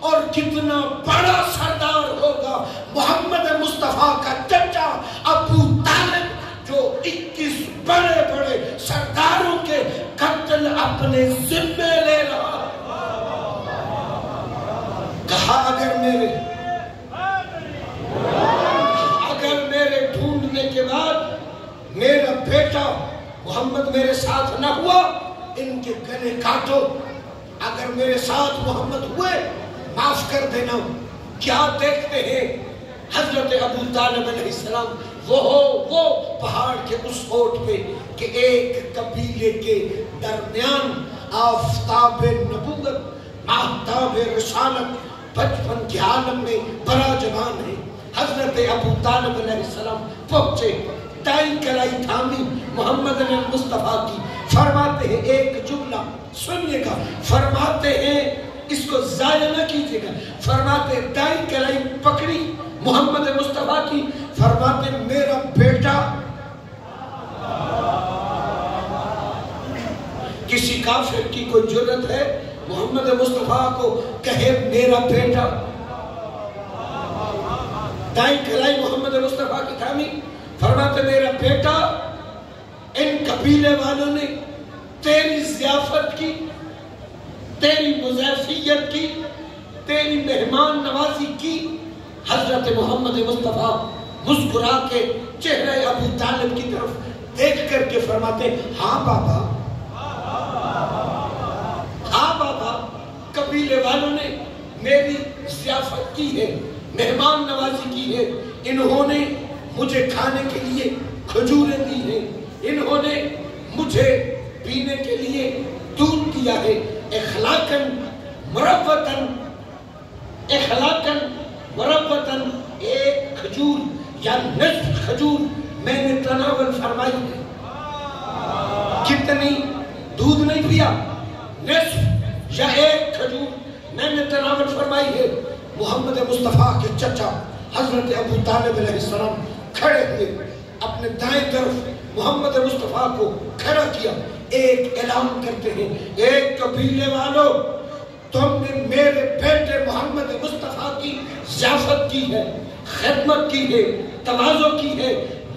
اور کتنا بڑا سردار ہوگا محمد مصطفیٰ کا چچا ابو طالب جو 21 بڑے بڑے سرداروں کے قتل اپنے ذمے لے رہا. کہا اگر میرے ڈھونڈنے کے بعد میرا بیٹا محمد میرے ساتھ نہ ہوا ان کے گلے کاٹو. اگر میرے ساتھ محمد ہوئے معاف کر دینا. کیا دیکھتے ہیں حضرت ابو طالب علیہ السلام وہ پہاڑ کے اس اوٹ پہ کہ ایک قبیلے کے درمیان آفتاب نبوت ماہتاب رسالت بچپن کے عالم میں بڑا جوان ہے. حضرت ابو طالب علیہ السلام پہنچے دائیں کلائی تھامی محمد مصطفیٰ کی. فرماتے ہیں ایک جملہ سنیے گا. فرماتے ہیں اس کو ضائع نہ کیجیے گا. فرماتے ہیں دائیں کلائی پکڑی محمد مصطفیٰ کی. فرماتے ہیں میرا بیٹا. کسی کافر کی کوئی جرت ہے محمد مصطفیٰ کو کہے میرا بیٹا؟ دائیں کلائی محمد مصطفیٰ کی تھامی. فرماتے میرا بیٹا. ان قبیلے والوں نے تیری ضیافت کی، تیری مضیفیت کی، تیری مہمان نوازی کی. حضرت محمد مصطفیٰ مسکرا کے چہرے ابو طالب کی طرف دیکھ کر کے فرماتے ہاں بابا، ہاں بابا، قبیلے والوں نے میری ضیافت کی ہے، مہمان نوازی کی ہے. انہوں نے مجھے کھانے کے لیے کھجوریں دی ہیں، انہوں نے مجھے پینے کے لیے دودھ دیا ہے. اخلاقاً مربتاً ایک کھجور یا نصف کھجور میں نے تناول فرمائی ہے. کتنی؟ دودھ نہیں پیا، نصف یا ایک کھجور میں نے تناول فرمائی ہے. محمد مصطفیٰ کے چچا حضرت ابو طالب علیہ السلام کھڑے ہوئے، اپنے دائیں طرف محمد مصطفیٰ کو کھڑا کیا. ایک اعلان کرتے ہیں ایک قبیلے والوں، تم نے میرے بیٹے محمد مصطفیٰ کی ضیافت کی ہے، خدمت کی ہے، تواضع کی ہے.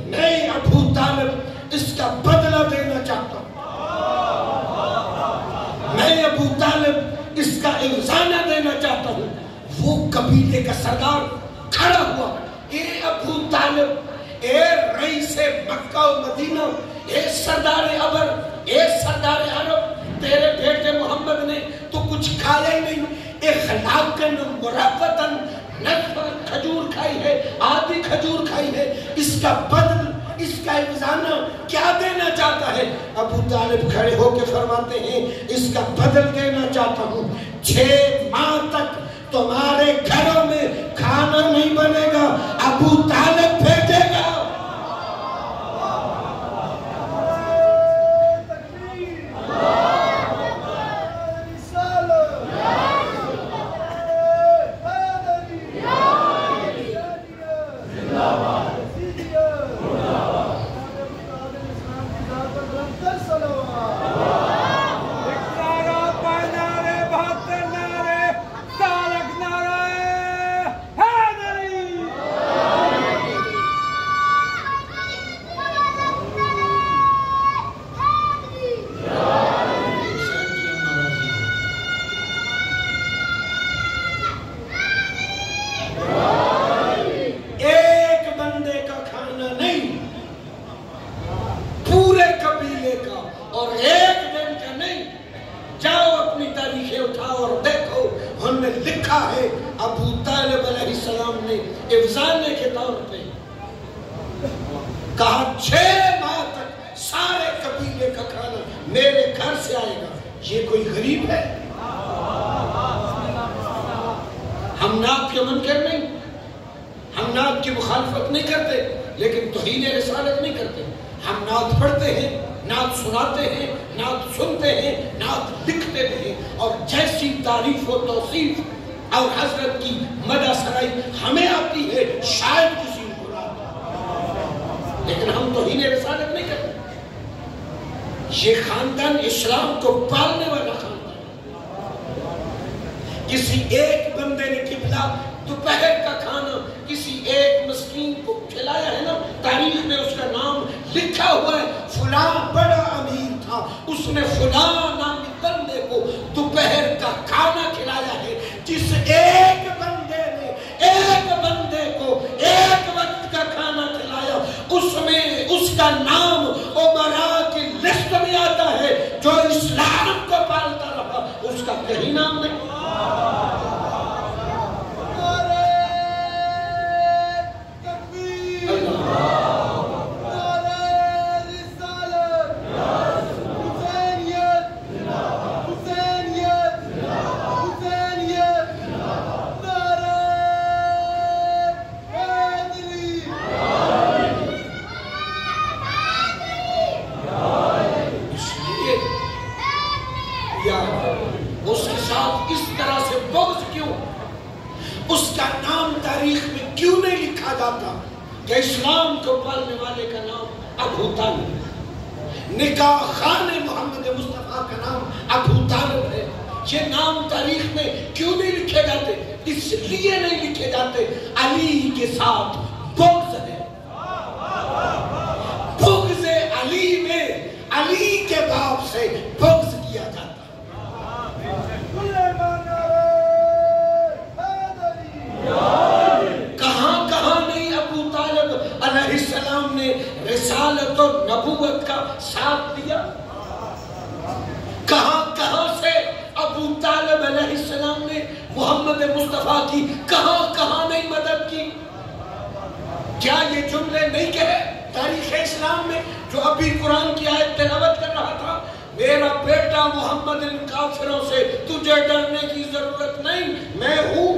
میں ابو طالب اس کا بدلہ دینا چاہتا ہوں. میں ابو طالب اس کا اعزازہ دینا چاہتا ہوں. وہ قبیلے کا سردار کھڑا ہوا. اے ابو طالب، اے رئیس مکہ و مدینہ، اے سردار ابر، اے سردار عرب، تیرے بیٹے محمد نے تو کچھ کھایا ہی نہیں. اخلاقاً مربتاً نصف کھجور کھائی ہے، آدھی کھجور کھائی ہے. اس کا بدل، اس کا اعزازہ کیا دینا چاہتا ہے؟ ابو طالب کھڑے ہو کے فرماتے ہیں اس کا بدل دینا چاہتا ہوں. 6 ماہ تک تمہارے گھروں میں کھانا نہیں بنے گا، ابو طالب بھیجے گا. کہا 6 ماہ تک سارے قبیلے کا کھانا میرے گھر سے آئے گا. یہ کوئی غریب ہے؟ ہم نعت کے منکر نہیں، ہم نعت کی مخالفت نہیں کرتے، لیکن توہین رسالت نہیں کرتے. ہم نعت پڑھتے ہیں، نعت سناتے ہیں، نعت سنتے ہیں، نعت لکھتے ہیں، اور جیسی تعریف و توصیف اور حضرت کی مدح سرائی ہمیں آتی ہے شاید کسی کو نہ آتی، لیکن ہم توہین رسالت نہیں کرتے۔ یہ خاندان اسلام کو پالنے والا خاندان، کسی ایک بندے نے قبلہ دوپہر کا کھانا کسی ایک مسکین کو کھلایا ہے نا، تاریخ میں اس کا نام لکھا ہوا ہے، فلاں بڑا امیر تھا، اس نے فلاں نامی بندے کو دوپہر کا کھانا کھلایا ہے۔ جس ایک بندے نے ایک بندے کو ایک وقت کا کھانا کھلایا، اس میں اس کا نام امراء کی لسٹ میں آتا ہے۔ جو اسلام کو پالتا رہا اس کا کہیں نام نہیں۔ کہ اسلام کو پالنے والے کا نام ابو طالب، نکاح خان محمد مصطفیٰ کا نام ابو طالب ہے۔ یہ نام تاریخ میں کیوں نہیں لکھے جاتے؟ اس لیے نہیں لکھے جاتے، علی کے ساتھ بغض ہے۔ بغض علی میں علی کے باپ سے بغض کیا جاتا ہے۔ علیہ السلام نے رسالت و نبوت کا ساتھ دیا، کہاں سے ابو طالب علیہ السلام نے محمد مصطفیٰ کی کہاں نہیں مدد کی؟ کیا یہ جملے نہیں کہے تاریخ اسلام میں؟ جو ابھی قرآن کی آیت تلاوت کر رہا تھا، میرا بیٹا محمد ان کافروں سے تجھے ڈرنے کی ضرورت نہیں، میں ہوں،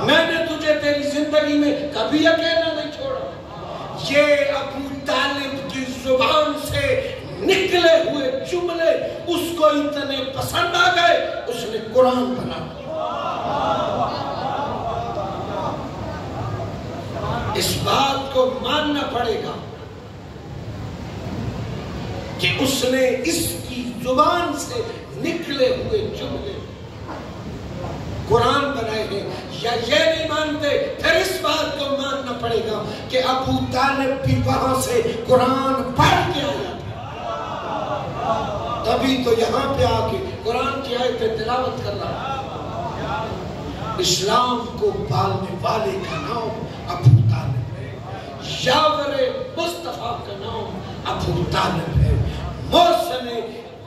میں نے تجھے تیری زندگی میں کبھی اکیلا نہیں چھوڑا۔ یہ ابو طالب کی زبان سے نکلے ہوئے جملے اس کو اتنے پسند آ گئے، اس نے قرآن بنا دیا۔ اس بات کو ماننا پڑے گا کہ اس نے اس کی زبان سے نکلے ہوئے جملے قرآن بنائے ہیں، یا یہ نہیں مانتے پھر اس بات کو ماننا پڑے گا کہ ابو طالب بھی وہاں سے قرآن پڑھ کے آیا تھا، تبھی تو یہاں پہ آ کے قرآن کی آیتیں تلاوت کر رہا ہے۔ اسلام کو پالنے والے کا نام ابو طالب ہے، یاور مصطفیٰ کا نام ابو طالب ہے، محسن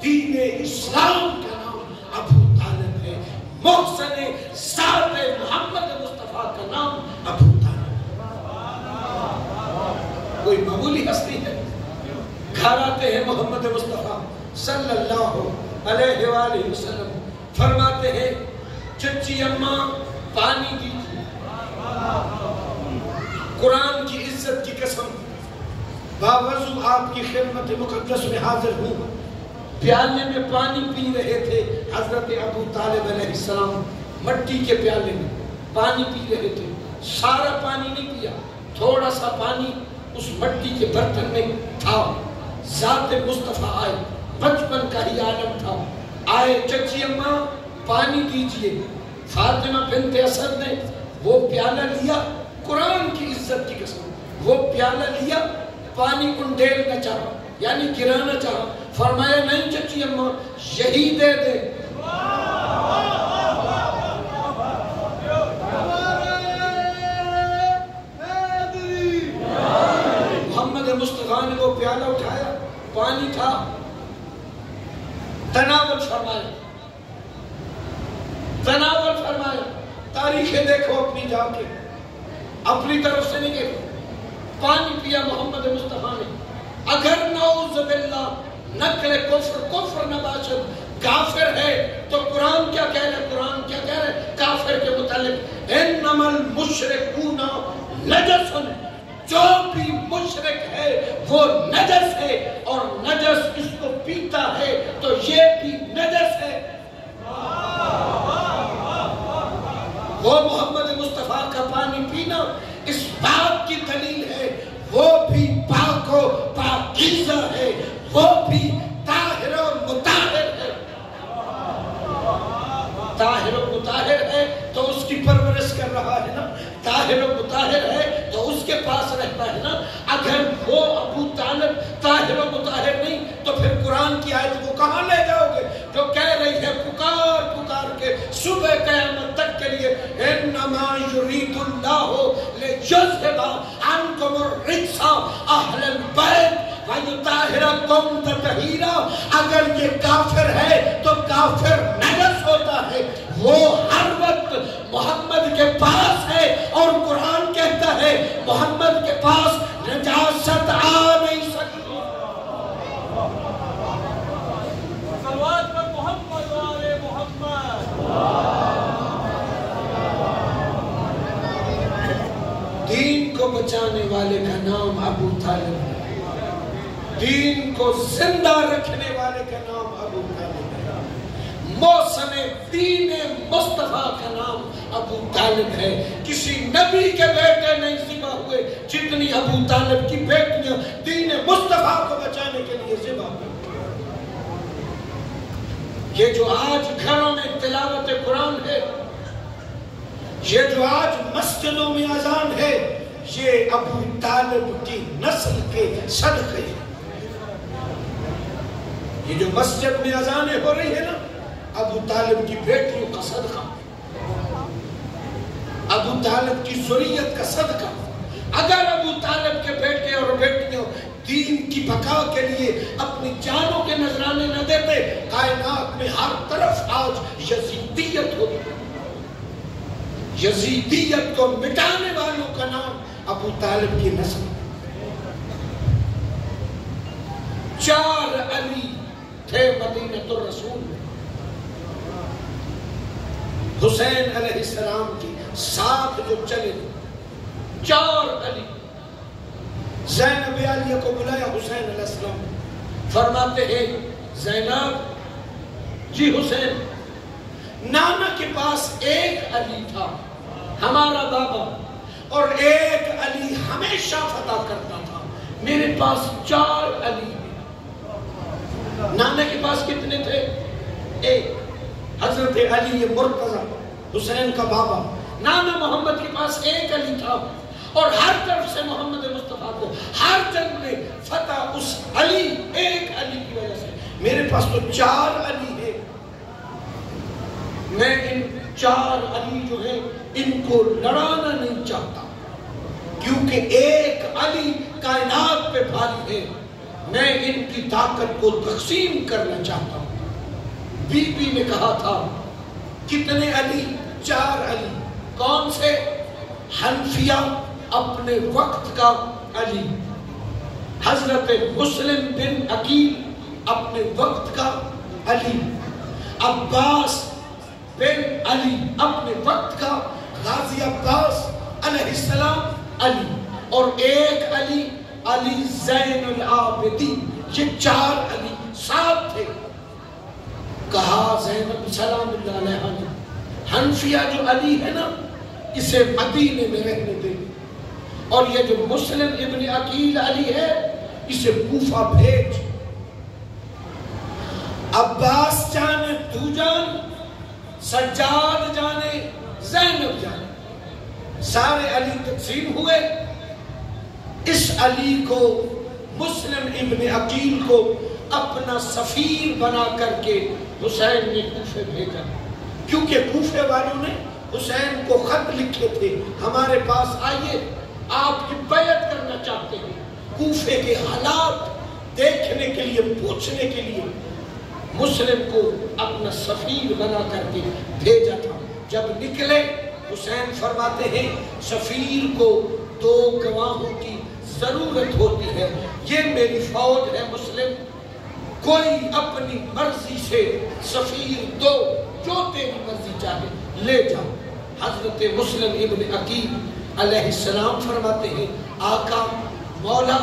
دین اسلام کا نام ابو طالب ہے، محسن ذات محمد مصطفیٰ کا نام ابو طالب۔ کوئی معمولی ہستی ہے؟ گھر آتے ہیں محمد مصطفیٰ صلی اللہ علیہ وآلہ وسلم، فرماتے ہیں چچی اماں پانی دیجیے، قرآن کی عزت کی قسم باوضو آپ کی خدمت مقدس میں حاضر ہوں۔ پیالے میں پانی پی رہے تھے حضرت ابو طالب علیہ السلام، مٹی کے پیالے میں پانی پی رہے تھے، سارا پانی نہیں پیا، تھوڑا سا پانی اس مٹی کے برتن میں تھا۔ ذات مصطفیٰ آئے، بچپن کا ہی عالم تھا، آئے چچی اماں پانی دیجئے۔ فاطمہ بنت اسد نے وہ پیالہ لیا، قرآن کی عزت کی قسم وہ پیالہ لیا، پانی انڈیلنا چاہا یعنی گرانا چاہا، فرمایا نہیں چچی اماں یہی دے دے۔ محمد مصطفیٰ نے وہ پیالہ اٹھایا، پانی تھا، تناول فرمایا، تناول فرمایا۔ تاریخیں دیکھو اپنی جا کے، اپنی طرف سے نہیں کہ پانی پیا محمد مصطفیٰ نے۔ اگر نعوذ باللہ نقل کفر نباشد کافر ہے تو قرآن کیا کہہ رہے؟ قرآن کیا کہہ رہے کافر کے متعلق؟ انما المشرکون نجس، جو بھی مشرک ہے وہ نجس ہے، اور نجس اس کو پیتا ہے تو یہ بھی نجس ہے۔ وہ محمد مصطفیٰ کا پانی پینا اس بات کی دلیل ہے وہ بھی پاک و پاکیزہ ہے، وہ بھی طاہر و مطہر ہے۔ طاہر و مطہر ہے تو اس کی پرورش کر رہا ہے نا، طاہر و مطہر ہے تو اس کے پاس رہتا ہے نا۔ اگر وہ ابو طالب طاہر و مطہر نہیں تو پھر قرآن کی آیت کو کہاں لے جاؤ گے جو کہہ رہی ہے پکار پکار کے صبح قیامت تک کے لیے انما یرید اللہ لیذھب عنکم الرجس اہل البیت وَيُطَہِّرَکُمْ تَطْہِیرًا۔ اگر یہ کافر ہے تو کافر نجس ہوتا ہے، وہ ہر وقت محمد کے پاس ہے، اور قرآن کہتا ہے محمد کے پاس نجاست آ نہیں سکتی۔ صلوات پر محمد و آل محمد۔ دین کو بچانے والے کا نام ابو طالب ہے، دین کو زندہ رکھنے والے کا نام ابو طالب ہے، موسم دین مصطفیٰ کا نام ابو طالب ہے۔ کسی نبی کے بیٹے نہیں ذبح ہوئے جتنی ابو طالب کی بیٹیاں دین مصطفیٰ کو بچانے کے لیے ذبح ہوئی۔ یہ جو آج گھروں میں تلاوت قرآن ہے، یہ جو آج مسجدوں میں اذان ہے، یہ ابو طالب کی نسل کے صدقے ہیں۔ یہ جو مسجد میں اذانیں ہو رہی ہے نا، ابو طالب کی بیٹیوں کا صدقہ، ابو طالب کی ذریت کا صدقہ۔ اگر ابو طالب کے بیٹے اور بیٹیاں دین کی بقا کے لیے اپنی جانوں کے نذرانے نہ دیتے، کائنات میں ہر طرف آج یزیدیت ہوتی۔ یزیدیت کو مٹانے والوں کا نام ابو طالب کی نسل۔ 4 علی تھے مدینہ الرسول میں، حسین علیہ السلام کی ساتھ جو چلے 4 علی۔ زینب عالیہ کو بلایا حسین علیہ السلام، فرماتے ہیں زینب جی حسین، نانا کے پاس ایک علی تھا ہمارا بابا، اور ایک علی ہمیشہ فتح کرتا تھا، میرے پاس 4 علی ہیں۔ نانا کے پاس کتنے تھے؟ ایک، حضرت علی مرتضی حسین کا بابا۔ نانا محمد کے پاس ایک علی تھا، اور ہر طرف سے محمد مصطفیٰ کو ہر جنگ میں فتح اس علی، ایک علی کی وجہ سے۔ میرے پاس تو 4 علی ہے، میں ان 4 علی جو ہیں ان کو لڑانا نہیں چاہتا، کیونکہ ایک علی کائنات پہ بھاری ہے، میں ان کی طاقت کو تقسیم کرنا چاہتا ہوں۔ بی بی نے کہا تھا کتنے علی؟ 4 علی۔ کون سے؟ حنفیہ اپنے وقت کا علی، حضرت مسلم بن عقیل اپنے وقت کا علی، عباس بن علی اپنے وقت کا، غازی عباس علیہ السلام علی، اور ایک علی علی زین العابدین۔ یہ 4 علی ساتھ تھے۔ کہا زینب سلام اللہ علیہ نے، حنفیہ جو علی ہے نا اسے مدینے میں رہنے دے، اور یہ جو مسلم ابن عقیل علی ہے اسے کوفہ بھیج۔ عباس جانے تو جان، سجاد جانے، زینب جانے، سارے علی تقسیم ہوئے۔ اس علی کو مسلم ابن عقیل کو اپنا سفیر بنا کر کے حسین نے کوفے بھیجا، کیونکہ کوفے والوں نے حسین کو خط لکھے تھے، ہمارے پاس آئیے آپ کی بیعت کرنا چاہتے ہیں۔ کوفے کے حالات دیکھنے کے لیے، پوچھنے کے لیے مسلم کو اپنا سفیر بنا کر کے بھیجا تھا۔ جب نکلے حسین فرماتے ہیں سفیر کو 2 گواہوں کی ضرورت ہوتی ہے، یہ میری فوج ہے مسلم، کوئی اپنی مرضی سے سفیر دو، جو تیری مرضی چاہے لے جاؤ۔ حضرت مسلم ابن عقیل علیہ السلام فرماتے ہیں آقا مولا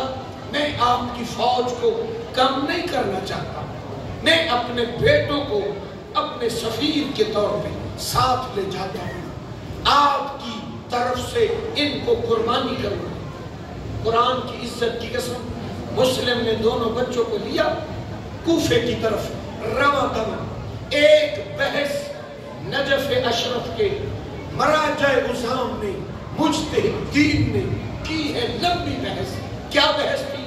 میں آپ کی فوج کو کم نہیں کرنا چاہتا، میں اپنے بیٹوں کو اپنے سفیر کے طور پہ ساتھ لے جاتا ہوں، آپ کی طرف سے ان کو قربانی کروں۔ قرآن کی عزت کی قسم مسلم نے دونوں بچوں کو لیا، کوفے کی طرف رواں دواں۔ ایک بحث نجف اشرف کے مراجع عظام نے، مجتہدین نے کی ہے، لمبی بحث۔ کیا بحث تھی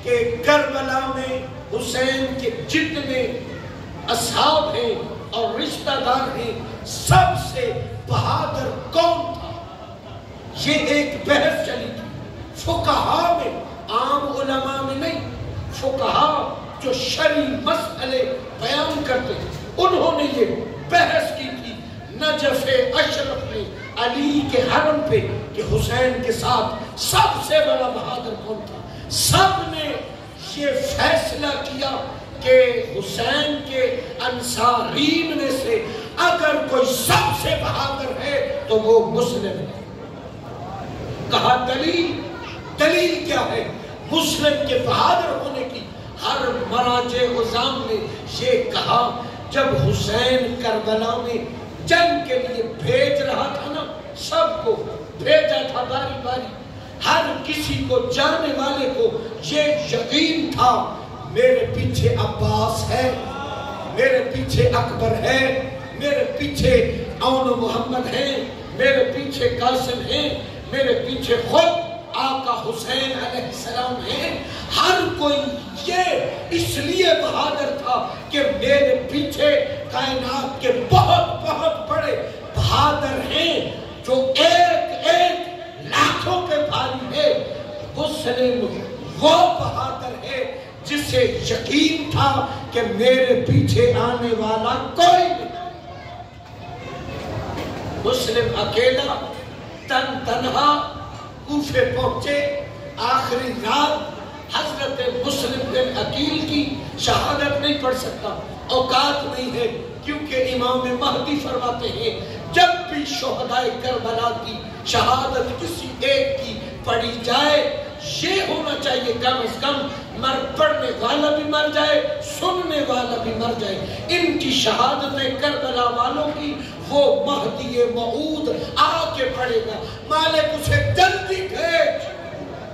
کہ کربلا میں حسین کے جتنے اصحاب ہیں اور رشتہ دار ہیں سب سے بہادر کون تھا؟ یہ ایک بحث چلی تھی فقہا میں، عام علماء میں نہیں۔ فقہا جو شرعی مسئلے بیان کرتے ہیں انہوں نے یہ بحث کی تھی نجف اشرف نے علی کے حرم پہ کہ حسین کے ساتھ سب سے بڑا بہادر کون تھا۔ سب نے یہ فیصلہ کیا کہ حسین کے انصارین میں سے اگر کوئی سب سے بہادر ہے تو وہ مسلم ہے۔ کہا دلیل کیا ہے؟ مسلم کے بہادر ہونے کی ہر مراجع عظام نے یہ کہا جب حسین کربلا میں جنگ کے لیے بھیج رہا تھا نا، سب کو بھیجا تھا باری باری، ہر کسی کو جانے والے کو یہ یقین تھا میرے پیچھے عباس ہے، میرے پیچھے اکبر ہے، میرے پیچھے اون محمد ہیں، میرے پیچھے قاسم ہیں، میرے پیچھے خود آقا حسین علیہ السلام ہیں۔ ہر کوئی یہ اس لیے بہادر تھا کہ میرے پیچھے کائنات کے بہت بہت بڑے بہادر ہیں جو ایک ایک لاکھوں کے بھاری ہے۔ مسلم وہ بہادر ہے جسے یقین تھا کہ میرے پیچھے آنے والا کوئی نہیں۔ مسلم اکیلا تنہا کوفے پہنچے۔ آخری رات حضرت مسلم بن عقیل کی شہادت نہیں پڑھ سکتا، اوقات نہیں ہے، کیونکہ امام مہدی فرماتے ہیں جب بھی شہداء کربلا کی شہادت کسی ایک کی پڑھی جائے یہ ہونا چاہیے کم از کم پڑھنے والا بھی مر جائے، سننے والا بھی مر جائے۔ ان کی شہادت کربلا والوں کی وہ مہدی موعود آ کے پڑھے گا۔ مالک اسے جلدی بھیج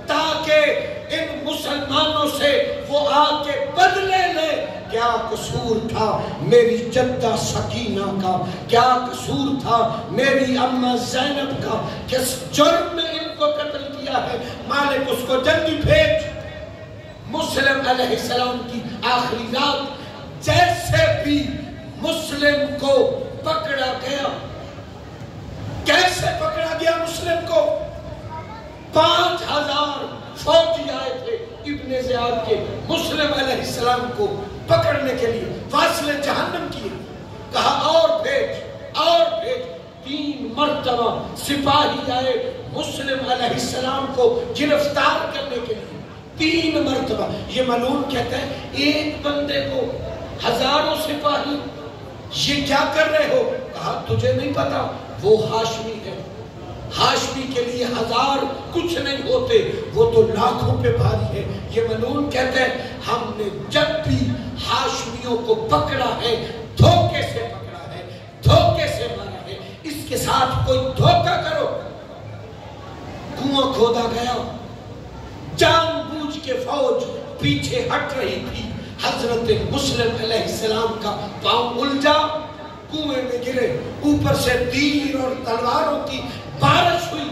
تاکہ ان مسلمانوں سے وہ آ کے بدلے لے۔ کیا قصور تھا میری جدہ سکینہ کا، کیا قصور تھا میری اماں زینب کا، کس جرم میں ان کو قتل کیا ہے؟ مالک اس کو جلدی بھیج۔ مسلم علیہ السلام کی آخری رات جیسے بھی مسلم کو پکڑا گیا۔ کیسے پکڑا گیا مسلم کو؟ 5000 فوجی آئے تھے ابن زیاد کے مسلم علیہ السلام کو پکڑنے کے لیے، واصل جہنم کیے۔ کہا اور بھیج اور بھیج۔ 3 مرتبہ سپاہی آئے مسلم علیہ السلام کو گرفتار کرنے کے لیے، 3 مرتبہ۔ یہ ملعون کہتا ہے ایک بندے کو ہزاروں سپاہی، یہ کیا کر رہے ہو؟ کہا تجھے نہیں پتا وہ ہاشمی ہے، ہاشمی کے لیے 1000 کچھ نہیں ہوتے، وہ تو لاکھوں پہ بھاری ہے۔ یہ ملعون کہتا ہے ہم نے جب بھی ہاشمیوں کو پکڑا ہے دھوکے سے پکڑا ہے، دھوکے سے مارا ہے، اس کے ساتھ کوئی دھوکہ کرو۔ کنواں کھودا گیا، جان بوجھ کے فوج پیچھے ہٹ رہی تھی، حضرت مسلم علیہ السلام کا پاؤں الجھا، کنویں میں گرے، اوپر سے تیر اور تلواروں کی بارش ہوئی،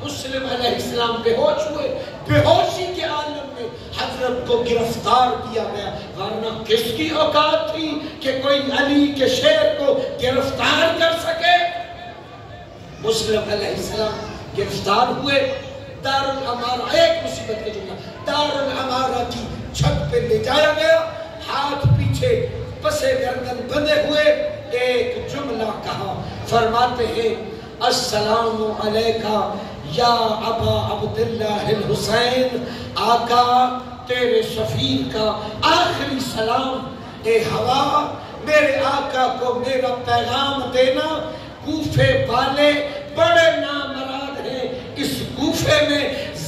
مسلم علیہ السلام بے ہوش ہوئے۔ بے ہوشی کے عالم میں حضرت کو گرفتار کیا گیا، ورنہ کس کی اوقات تھی کہ کوئی علی کے شیر کو گرفتار کر سکے؟ مسلم علیہ السلام گرفتار ہوئے، دار الامارہ، ایک مصیبت کے جملہ، دار الامارہ کی چھت پہ لے جایا گیا، ہاتھ پیچھے پسے گردن بندے ہوئے، ایک جملہ کہا، فرماتے ہیں السلام علیکہ یا ابا عبداللہ الحسین، آقا تیرے سفیر کا آخری سلام، اے ہوا میرے آقا کو میرا پیغام دینا، کوفے والے بڑے نامراد ہیں، اس کوفے میں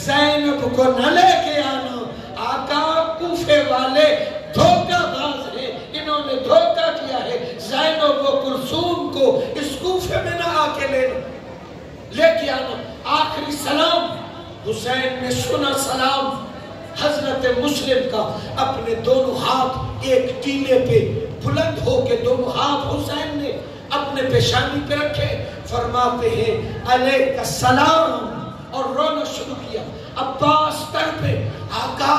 زینب کو نہ لے کے آنا، آقا کوفے والے دھوکہ باز ہیں، انہوں نے دھوکہ کیا ہے، زینب و کلثوم کو اس کوفے میں نہ آ کے لے کے آنا۔ آخری سلام حسین نے سنا، سلام حضرت مسلم کا، اپنے دونوں ہاتھ ایک ٹیلے پہ بلند ہو کے دونوں ہاتھ حسین نے اپنے پیشانی پہ رکھے، فرماتے ہیں علیک السلام، اور رونا شروع کیا۔ عباس تر پہ آقا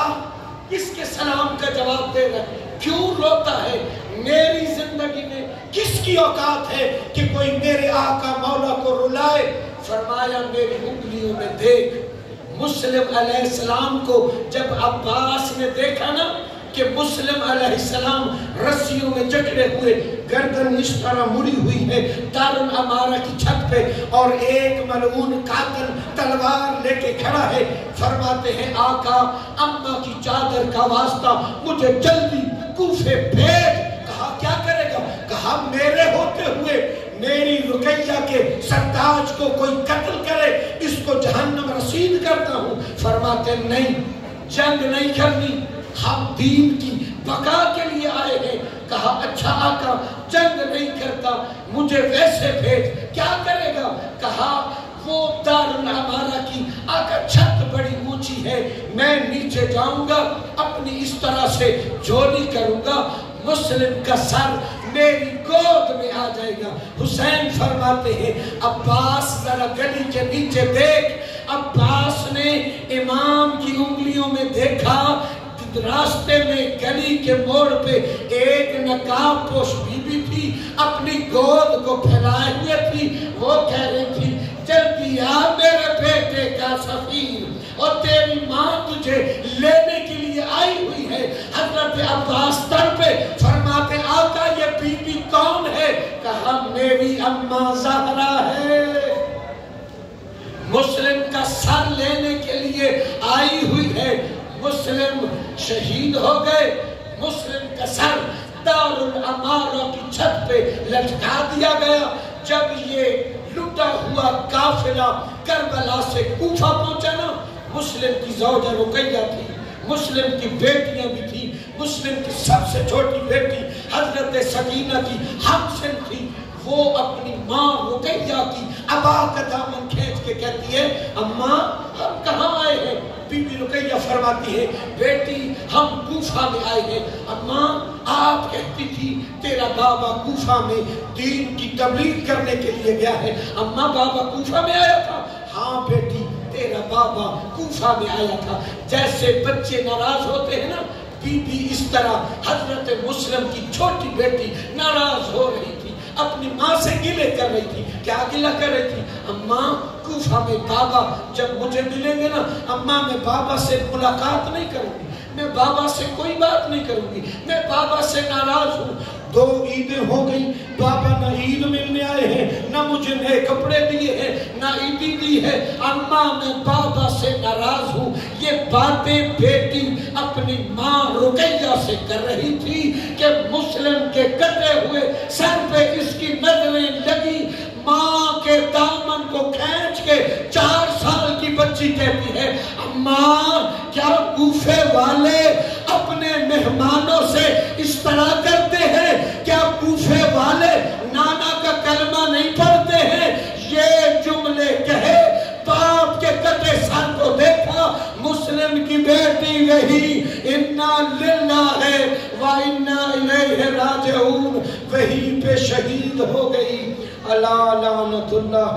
کس کے سلام کا جواب دے رہا ہے، کیوں روتا ہے؟ میری زندگی میں کس کی اوقات ہے کہ کوئی میرے آقا مولا کو رلائے؟ فرمایا میری انگلیوں میں دیکھ۔ مسلم علیہ السلام کو جب عباس نے دیکھا نا کہ مسلم علیہ السلام رسیوں میں جکڑے ہوئے، گردن اس طرح مڑی ہوئی ہے دارالعمارہ کی چھت پہ، اور ایک ملعون قاتل تلوار لے کے کھڑا ہے، فرماتے ہیں آقا اماں کی چادر کا واسطہ مجھے جلدی کوفے بھیج۔ کہا کیا کرے گا؟ کہا میرے ہوتے ہوئے میری رقیہ کے سرتاج کو کوئی قتل کرے، اس کو جہنم رسید کرتا ہوں۔ فرماتے نہیں، جنگ نہیں کرنی، ہم دین کی بقا کے لیے آئے ہیں۔ کہا اچھا آقا جنگ نہیں کرتا، مجھے ویسے بھیج، کیا کرے گا؟ کہا وہ دارالعمارہ کی آقا چھت بڑی اونچی ہے، میں نیچے جاؤں گا، اپنی اس طرح سے جھولی کروں گا، مسلم کا سر میری گود میں آ جائے گا۔ حسین فرماتے ہیں عباس ذرا گلی کے نیچے دیکھ۔ عباس نے امام کی انگلیوں میں دیکھا، راستے میں گلی کے موڑ پہ ایک نقاب پوش بی بی تھی، اپنی گود کو پھیلائے ہوئے تھی، وہ کہہ رہی تھی جلدی آ میرے بیٹے کا سفیر، اور تیری ماں تجھے لینے کے لیے آئی ہوئی ہے۔ حضرت عباس تر پہ فرماتے آقا یہ بی بی کون ہے؟ کہا میری اماں زہرا ہے، مسلم کا سر لینے کے لیے آئی ہوئی ہے۔ مسلم شہید ہو گئے، مسلم کا سر دارالعمارہ کی چھت پہ لٹکا دیا گیا۔ جب یہ لٹا ہوا قافلہ کربلا سے کوفہ پہنچا نا، مسلم کی زوجہ رقیہ تھی، مسلم کی بیٹیاں بھی تھی، مسلم کی سب سے چھوٹی بیٹی حضرت سکینہ کی ہمسن تھی، وہ اپنی ماں رقیہ کی ابا کا دامن کھینچ کے کہتی ہے اماں ہم کہاں آئے ہیں؟ بی بی رقیہ فرماتی ہے بیٹی ہم کوفہ میں آئے ہیں۔ اماں آپ کہتی تھی تیرا بابا کوفہ میں دین کی تبلیغ کرنے کے لیے گیا ہے۔ اماں بابا کوفہ میں آیا تھا؟ ہاں بیٹی تیرا بابا کوفہ میں آیا تھا۔ جیسے بچے ناراض ہوتے ہیں نا، بی بی اس طرح حضرت مسلم کی چھوٹی بیٹی ناراض ہو رہی تھی، اپنی ماں سے گلے کر رہی تھی۔ کیا گلہ کر رہی تھی؟ اماں کوفہ میں بابا جب مجھے ملیں گے نا، اماں میں بابا سے ملاقات نہیں کروں گی، میں بابا سے کوئی بات نہیں کروں گی، میں بابا سے ناراض ہوں۔ 2 عیدیں ہو گئی، بابا نہ عید ملنے آئے ہیں، نہ مجھے نئے کپڑے دیے ہیں، نہ عیدی دی ہے۔ اماں میں بابا سے ناراض ہوں۔ یہ باتیں بیٹی اپنی ماں رقیہ سے کر رہی تھی کہ مسلم کے کٹے ہوئے سر پہ اس کی نظریں لگی۔ ماں کے دامن کو کھینچ کے 4 سال کی بچی کہتی ہے اماں کیا کوفے والے اپنے مہمانوں سے اس طرح کرتے ہیں؟ کیا کوفے والے نانا کا کلمہ نہیں پڑھتے ہیں؟ یہ جملے کہے باپ کے کٹے سر کو دیکھا، مسلم کی بیٹی وہی انا للہ و انا الیہ راجعون وہی پہ شہید ہو گئی۔ اللہ لعنت اللہ